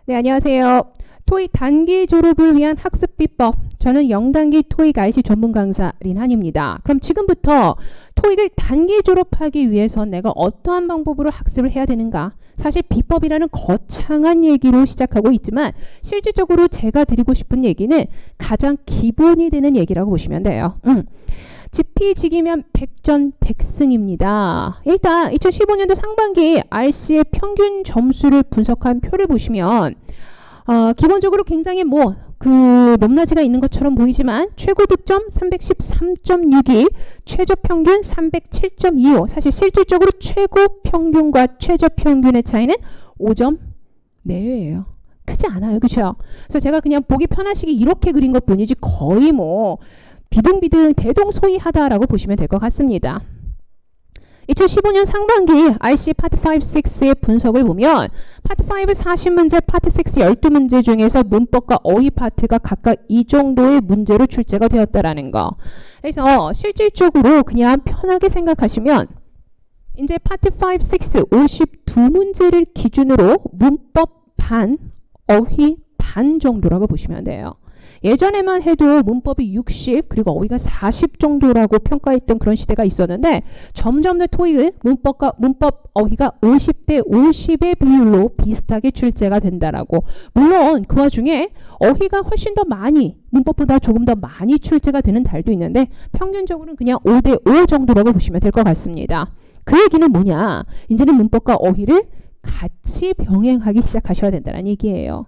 네, 안녕하세요. 토익 단기 졸업을 위한 학습 비법. 저는 0단기 토익 RC 전문 강사 린한입니다. 그럼 지금부터 토익을 단기 졸업하기 위해서 내가 어떠한 방법으로 학습을 해야 되는가? 사실 비법이라는 거창한 얘기로 시작하고 있지만 실질적으로 제가 드리고 싶은 얘기는 가장 기본이 되는 얘기라고 보시면 돼요. 지피지기면 백전백승입니다. 일단 2015년도 상반기 RC의 평균 점수를 분석한 표를 보시면 기본적으로 굉장히 높낮이가 있는 것처럼 보이지만 최고 득점 313.62, 최저 평균 307.25. 사실 실질적으로 최고 평균과 최저 평균의 차이는 5점 내외예요. 크지 않아요. 그렇죠? 그래서 제가 그냥 보기 편하시게 이렇게 그린 것 뿐이지 거의 비등비등 대동소이하다라고 보시면 될 것 같습니다. 2015년 상반기 RC 파트 5, 6의 분석을 보면 파트 5 40문제, 파트 6 12문제 중에서 문법과 어휘 파트가 각각 이 정도의 문제로 출제가 되었다라는 거. 그래서 실질적으로 그냥 편하게 생각하시면 이제 파트 5, 6 52문제를 기준으로 문법 반, 어휘 반 정도라고 보시면 돼요. 예전에만 해도 문법이 60 그리고 어휘가 40 정도라고 평가했던 그런 시대가 있었는데 점점 더 토익은 문법 어휘가 50대 50의 비율로 비슷하게 출제가 된다라고. 물론 그 와중에 어휘가 훨씬 더 많이 문법보다 조금 더 많이 출제가 되는 달도 있는데 평균적으로는 그냥 5대 5 정도라고 보시면 될 것 같습니다. 그 얘기는 뭐냐? 이제는 문법과 어휘를 같이 병행하기 시작하셔야 된다는 얘기예요.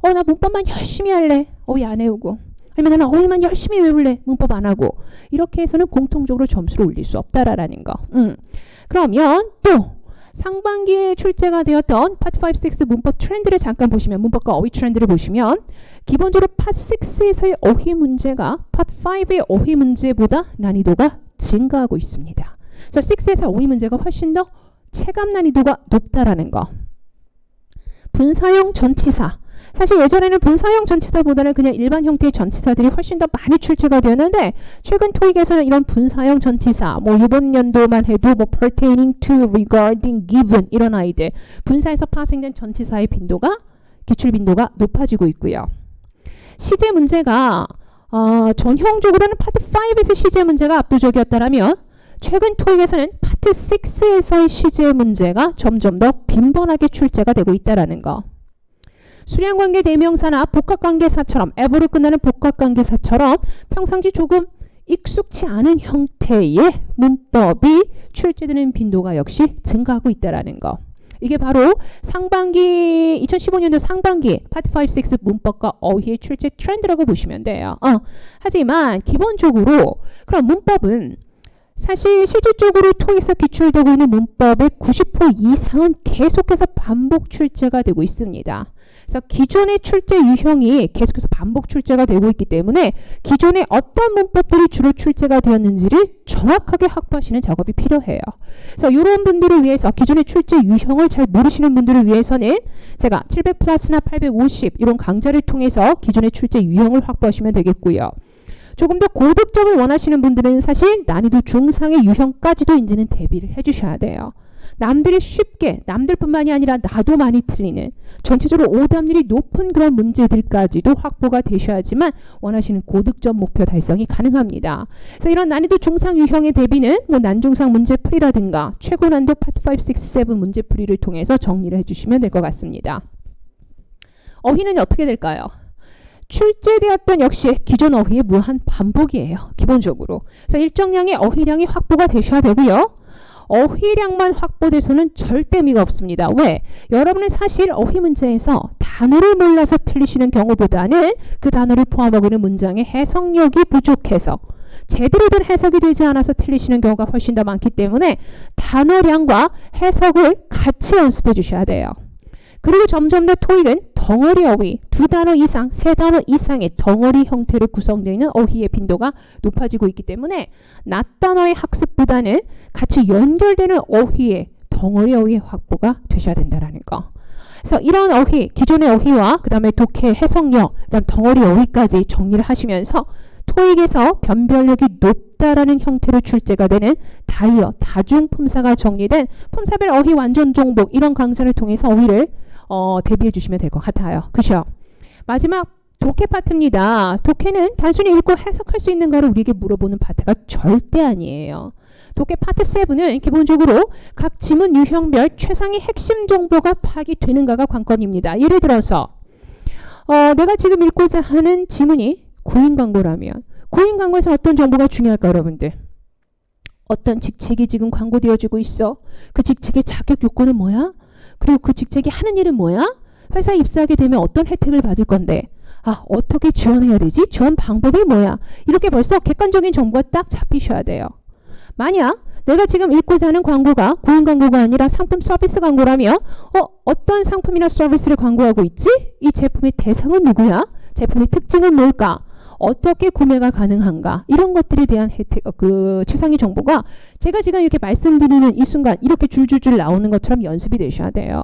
나 문법만 열심히 할래. 어휘 안 외우고. 아니면 나는 어휘만 열심히 외울래. 문법 안 하고. 이렇게 해서는 공통적으로 점수를 올릴 수 없다라는 거. 그러면 또 상반기에 출제가 되었던 파트 5, 6 문법 트렌드를 잠깐 보시면 문법과 어휘 트렌드를 보시면 기본적으로 파트 6에서의 어휘 문제가 파트 5의 어휘 문제보다 난이도가 증가하고 있습니다. 그래서 6에서 어휘 문제가 훨씬 더 체감 난이도가 높다라는 거. 분사형 전치사. 사실 예전에는 분사형 전치사보다는 그냥 일반 형태의 전치사들이 훨씬 더 많이 출제가 되었는데 최근 토익에서는 이런 분사형 전치사 이번 연도만 해도 pertaining to, regarding, given 이런 아이들 분사에서 파생된 전치사의 빈도가 기출 빈도가 높아지고 있고요. 시제 문제가 전형적으로는 파트 5에서 시제 문제가 압도적이었다면 최근 토익에서는 파트 6에서의 시제 문제가 점점 더 빈번하게 출제가 되고 있다는 거. 수량관계 대명사나 복합관계사처럼 에버로 끝나는 복합관계사처럼 평상시 조금 익숙치 않은 형태의 문법이 출제되는 빈도가 역시 증가하고 있다는 거. 이게 바로 2015년도 상반기 파트 5, 6 문법과 어휘의 출제 트렌드라고 보시면 돼요. 하지만 기본적으로 그럼 문법은 사실 실질적으로 토익에서 기출되고 있는 문법의 90% 이상은 계속해서 반복 출제가 되고 있습니다. 그래서 기존의 출제 유형이 계속해서 반복 출제가 되고 있기 때문에 기존에 어떤 문법들이 주로 출제가 되었는지를 정확하게 확보하시는 작업이 필요해요. 그래서 이런 분들을 위해서 기존의 출제 유형을 잘 모르시는 분들을 위해서는 제가 700 플러스나 850 이런 강좌를 통해서 기존의 출제 유형을 확보하시면 되겠고요. 조금 더 고득점을 원하시는 분들은 사실 난이도 중상의 유형까지도 이제는 대비를 해주셔야 돼요. 남들이 쉽게, 남들뿐만이 아니라 나도 많이 틀리는 전체적으로 오답률이 높은 그런 문제들까지도 확보가 되셔야지만 원하시는 고득점 목표 달성이 가능합니다. 그래서 이런 난이도 중상 유형의 대비는 난중상 문제풀이라든가 최고 난도 파트 5, 6, 7 문제풀이를 통해서 정리를 해주시면 될 것 같습니다. 어휘는 어떻게 될까요? 출제되었던 역시 기존 어휘의 무한 반복이에요. 기본적으로. 그래서 일정량의 어휘량이 확보가 되셔야 되고요. 어휘량만 확보돼서는 절대 의미가 없습니다. 왜? 여러분은 사실 어휘 문제에서 단어를 몰라서 틀리시는 경우보다는 그 단어를 포함하고 있는 문장의 해석력이 부족해서 제대로 된 해석이 되지 않아서 틀리시는 경우가 훨씬 더 많기 때문에 단어량과 해석을 같이 연습해 주셔야 돼요. 그리고 점점 더 토익은 덩어리 어휘, 2단어 이상, 3단어 이상의 덩어리 형태로 구성되어 있는 어휘의 빈도가 높아지고 있기 때문에 낱단어의 학습보다는 같이 연결되는 어휘의 덩어리 어휘의 확보가 되셔야 된다는 거. 그래서 이런 어휘, 기존의 어휘와 그 다음에 독해, 해석력, 그 다음 덩어리 어휘까지 정리를 하시면서 토익에서 변별력이 높다라는 형태로 출제가 되는 다이어, 다중품사가 정리된 품사별 어휘 완전 정복 이런 강좌를 통해서 어휘를 대비해 주시면 될 것 같아요. 그죠? 마지막 독해 파트입니다. 독해는 단순히 읽고 해석할 수 있는가를 우리에게 물어보는 파트가 절대 아니에요. 독해 파트 7은 기본적으로 각 지문 유형별 최상의 핵심 정보가 파악이 되는가가 관건입니다. 예를 들어서 내가 지금 읽고자 하는 지문이 구인 광고라면 구인 광고에서 어떤 정보가 중요할까 여러분들? 어떤 직책이 지금 광고되어지고 있어? 그 직책의 자격 요건은 뭐야? 그리고 그 직책이 하는 일은 뭐야? 회사에 입사하게 되면 어떤 혜택을 받을 건데? 어떻게 지원해야 되지? 지원 방법이 뭐야? 이렇게 벌써 객관적인 정보가 딱 잡히셔야 돼요. 만약 내가 지금 읽고자 하는 광고가 구인 광고가 아니라 상품 서비스 광고라면 어떤 상품이나 서비스를 광고하고 있지? 이 제품의 대상은 누구야? 제품의 특징은 뭘까? 어떻게 구매가 가능한가? 이런 것들에 대한 최상위 정보가 제가 지금 이렇게 말씀드리는 이 순간 이렇게 줄줄줄 나오는 것처럼 연습이 되셔야 돼요.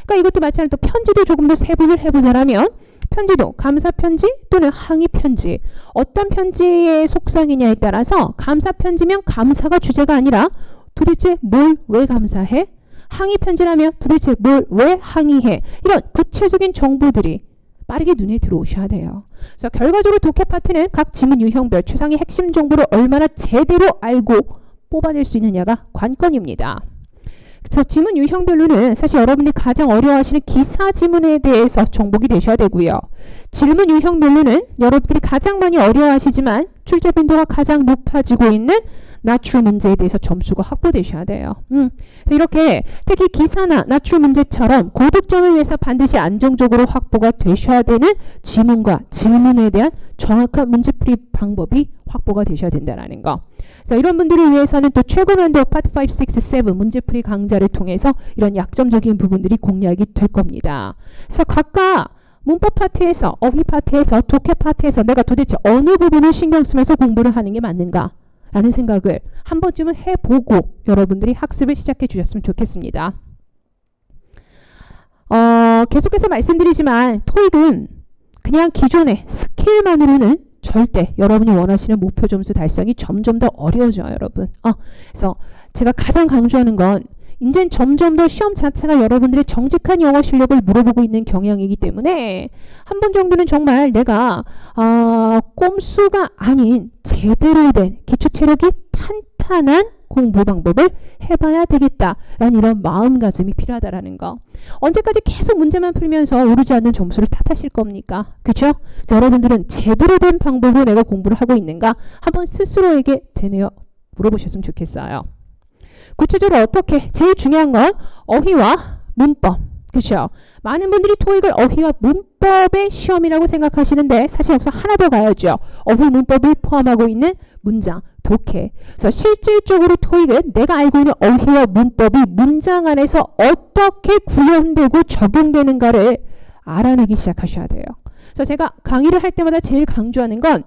그러니까 이것도 마찬가지로 또 편지도 조금 더 세분을 해보자면 편지도 감사 편지 또는 항의 편지 어떤 편지의 속성이냐에 따라서 감사 편지면 감사가 주제가 아니라 도대체 뭘 왜 감사해? 항의 편지라면 도대체 뭘 왜 항의해? 이런 구체적인 정보들이 빠르게 눈에 들어오셔야 돼요. 그래서 결과적으로 독해 파트는 각 지문 유형별 최상의 핵심 정보를 얼마나 제대로 알고 뽑아낼 수 있느냐가 관건입니다. 그래서 지문 유형별로는 사실 여러분들이 가장 어려워하시는 기사 지문에 대해서 정복이 되셔야 되고요. 질문 유형별로는 여러분들이 가장 많이 어려워하시지만 출제 빈도가 가장 높아지고 있는 나출 문제에 대해서 점수가 확보되셔야 돼요. 그래서 이렇게 특히 기사나 나출 문제처럼 고득점을 위해서 반드시 안정적으로 확보가 되셔야 되는 지문과 질문에 대한 정확한 문제풀이 방법이 확보가 되셔야 된다는 거. 그래서 이런 분들을 위해서는 또 최고난도 파트 5, 6, 7 문제풀이 강좌를 통해서 이런 약점적인 부분들이 공략이 될 겁니다. 그래서 각각 문법 파트에서, 어휘 파트에서, 독해 파트에서 내가 도대체 어느 부분을 신경 쓰면서 공부를 하는 게 맞는가? 라는 생각을 한 번쯤은 해보고 여러분들이 학습을 시작해 주셨으면 좋겠습니다. 계속해서 말씀드리지만 토익은 그냥 기존의 스킬만으로는 절대 여러분이 원하시는 목표 점수 달성이 점점 더 어려워져요, 여러분. 그래서 제가 가장 강조하는 건 이젠 점점 더 시험 자체가 여러분들의 정직한 영어 실력을 물어보고 있는 경향이기 때문에 한 번 정도는 정말 내가 꼼수가 아닌 제대로 된 기초 체력이 탄탄한 공부 방법을 해봐야 되겠다라는 이런 마음가짐이 필요하다라는 거. 언제까지 계속 문제만 풀면서 오르지 않는 점수를 탓하실 겁니까? 그렇죠? 여러분들은 제대로 된 방법으로 내가 공부를 하고 있는가 한번 스스로에게 되뇌어 물어보셨으면 좋겠어요. 구체적으로 어떻게? 제일 중요한 건 어휘와 문법. 그렇죠? 많은 분들이 토익을 어휘와 문법의 시험이라고 생각하시는데 사실 여기서 하나 더 가야죠. 어휘 문법을 포함하고 있는 문장, 독해. 그래서 실질적으로 토익은 내가 알고 있는 어휘와 문법이 문장 안에서 어떻게 구현되고 적용되는가를 알아내기 시작하셔야 돼요. 그래서 제가 강의를 할 때마다 제일 강조하는 건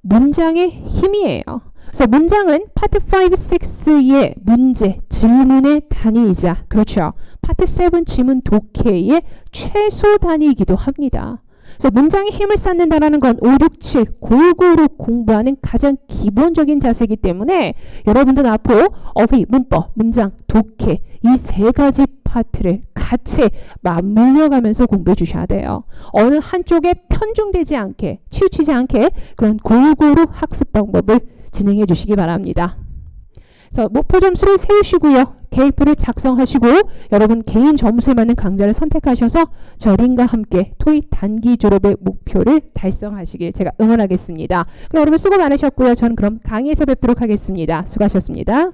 문장의 힘이에요. 그래서 문장은 파트 5, 6의 문제, 질문의 단위이자 그렇죠. 파트 7 지문 독해의 최소 단위이기도 합니다. 그래서 문장의 힘을 쌓는다는 건 5, 6, 7 골고루 공부하는 가장 기본적인 자세이기 때문에 여러분들은 앞으로 어휘, 문법, 문장, 독해 이 세 가지 파트를 같이 맞물려 가면서 공부해 주셔야 돼요. 어느 한쪽에 편중되지 않게, 치우치지 않게 그런 골고루 학습 방법을 진행해 주시기 바랍니다. 그래서 목표 점수를 세우시고요. 계획표를 작성하시고 여러분 개인 점수에 맞는 강좌를 선택하셔서 저링과 함께 토익 단기 졸업의 목표를 달성하시길 제가 응원하겠습니다. 그럼 여러분 수고 많으셨고요. 저는 그럼 강의에서 뵙도록 하겠습니다. 수고하셨습니다.